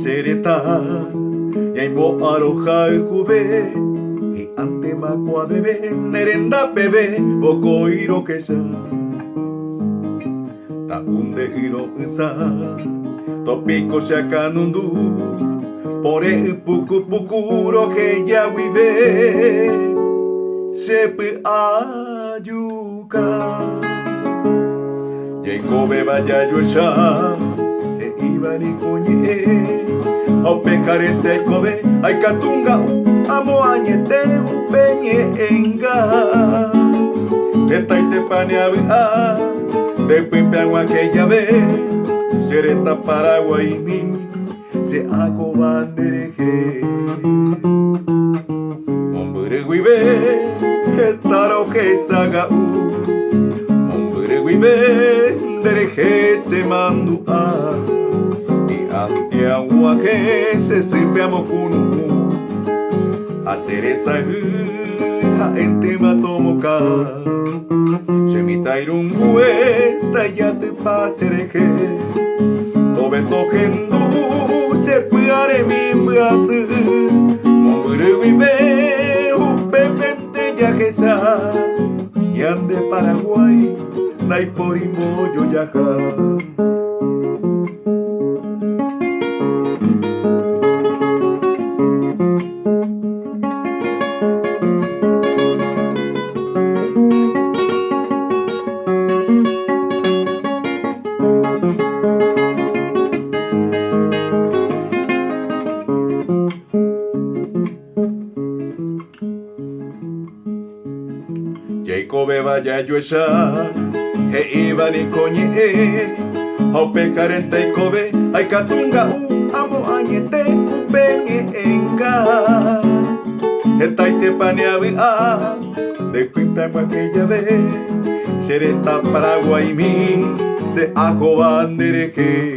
sereta Yaimbo aroja juve y ante macua bebé nerenda bebé boko iro kesa ta unde iro sa topiko shakanundu pore puku pukuro que ya vive sepe ayuka Yengo beba ya yosha e ibani kunye au pecarete kobe ai katunga amo añete upeñe enga etaite paneabi de pipe agua que ya ve sereta paraguay mi se hago bandereje hombre guibe etaro que saga hombre guibe dereje se mandu ante agua que se sirve a mocunu hacer esa en tema tomoka se mi tairun gueta ya te pasere que tobe tokendu se puare mi brazo hombre vive upepente ya que sa y ande Paraguay nai por yo ya Jacob vaya yo esa he iba ni coñe au pecarente y kobe ai katunga amo añete upeñe enga etaite paneabi de cuita aquella vez sereta Paraguay mi se ajo bandereje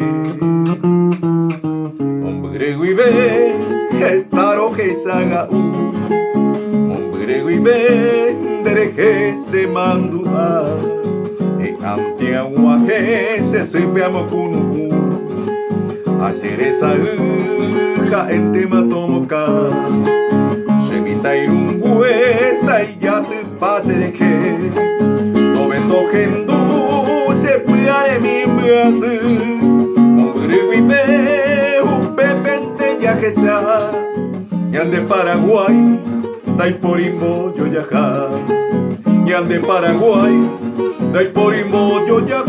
hombre guibe el taro que saga hombre guibe dereje se mandu ante agua que se sirve a mocunu hacer esa en tema tomoka se mi tairun gueta y ya te pasere que no me toquen se puare mi brazo hombre guibe upepente ya que sea y ande Paraguay dai por imbo yo ya y ande Paraguay dai por imbo yo ya